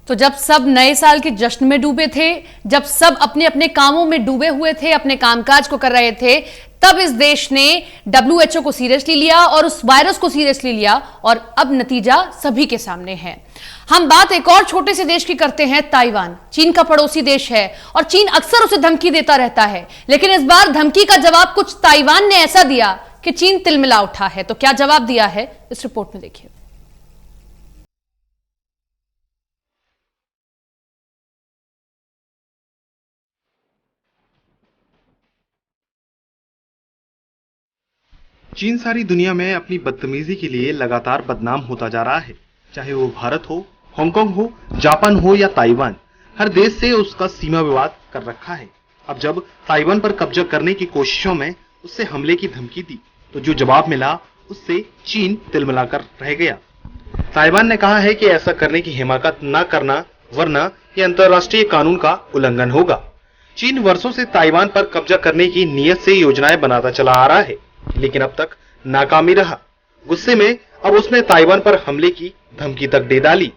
तो जब सब नए साल के जश्न में डूबे थे, जब सब अपने अपने कामों में डूबे हुए थे, अपने कामकाज को कर रहे थे, तब इस देश ने WHO को सीरियसली लिया और उस वायरस को सीरियसली लिया और अब नतीजा सभी के सामने है। हम बात एक और छोटे से देश की करते हैं, ताइवान। चीन का पड़ोसी देश है और चीन अक्सर उसे धमकी देता रहता है, लेकिन इस बार धमकी का जवाब कुछ ताइवान ने ऐसा दिया कि चीन तिलमिला उठा है। तो क्या जवाब दिया है, इस रिपोर्ट में देखिए। चीन सारी दुनिया में अपनी बदतमीजी के लिए लगातार बदनाम होता जा रहा है। चाहे वो भारत हो, हांगकांग हो, जापान हो या ताइवान, हर देश से उसका सीमा विवाद कर रखा है। अब जब ताइवान पर कब्जा करने की कोशिशों में उससे हमले की धमकी दी, तो जो जवाब मिला उससे चीन तिलमिलाकर रह गया। ताइवान ने कहा है कि ऐसा करने की हिमाकत न करना, वरना यह अंतर्राष्ट्रीय कानून का उल्लंघन होगा। चीन वर्षों से ताइवान पर कब्जा करने की नीयत से योजनाएं बनाता चला आ रहा है, लेकिन अब तक नाकामी रहा। गुस्से में अब उसने ताइवान पर हमले की धमकी तक दे डाली।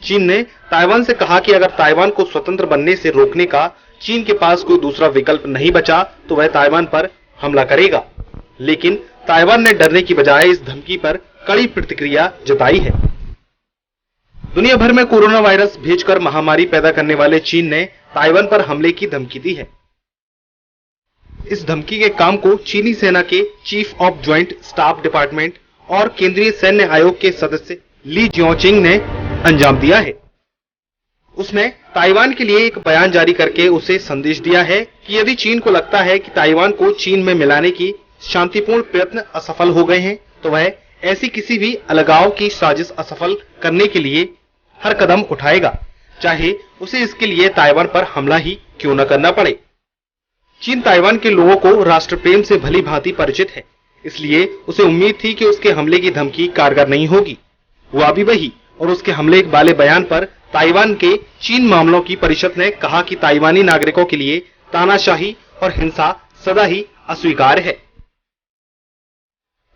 चीन ने ताइवान से कहा कि अगर ताइवान को स्वतंत्र बनने से रोकने का चीन के पास कोई दूसरा विकल्प नहीं बचा तो वह ताइवान पर हमला करेगा। लेकिन ताइवान ने डरने की बजाय इस धमकी पर कड़ी प्रतिक्रिया जताई है। दुनिया भर में कोरोना वायरस भेजकर महामारी पैदा करने वाले चीन ने ताइवान पर हमले की धमकी दी है। इस धमकी के काम को चीनी सेना के chief of joint staff department और केंद्रीय सैन्य आयोग के सदस्य ली जियोचिंग ने अंजाम दिया है। उसने ताइवान के लिए एक बयान जारी करके उसे संदेश दिया है कि यदि चीन को लगता है कि ताइवान को चीन में मिलाने की शांतिपूर्ण प्रयत्न असफल हो गए हैं, तो वह ऐसी किसी भी अलगाव की साजिश असफल करने के लिए हर कदम उठाएगा, चाहे उसे इसके लिए ताइवान पर हमला ही क्यों न करना पड़े। चीन ताइवान के लोगों को राष्ट्र प्रेम से भली भांति परिचित है, इसलिए उसे उम्मीद थी कि उसके हमले की धमकी कारगर नहीं होगी। हुआ भी वही, और उसके हमले वाले बयान पर ताइवान के चीन मामलों की परिषद ने कहा कि ताइवानी नागरिकों के लिए तानाशाही और हिंसा सदा ही अस्वीकार्य है।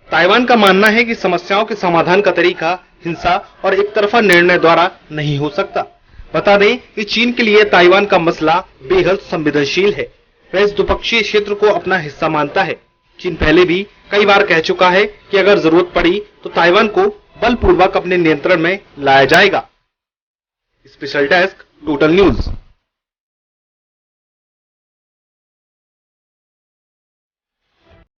ताइवान का मानना है कि समस्याओं के समाधान का तरीका हिंसा और एक तरफा निर्णय द्वारा नहीं हो सकता। बता दें कि चीन के लिए ताइवान का मसला बेहद संवेदनशील है। वह इस द्विपक्षीय क्षेत्र को अपना हिस्सा मानता है। चीन पहले भी कई बार कह चुका है कि अगर जरूरत पड़ी तो ताइवान को बलपूर्वक अपने नियंत्रण में लाया जाएगा। Special desk, total news.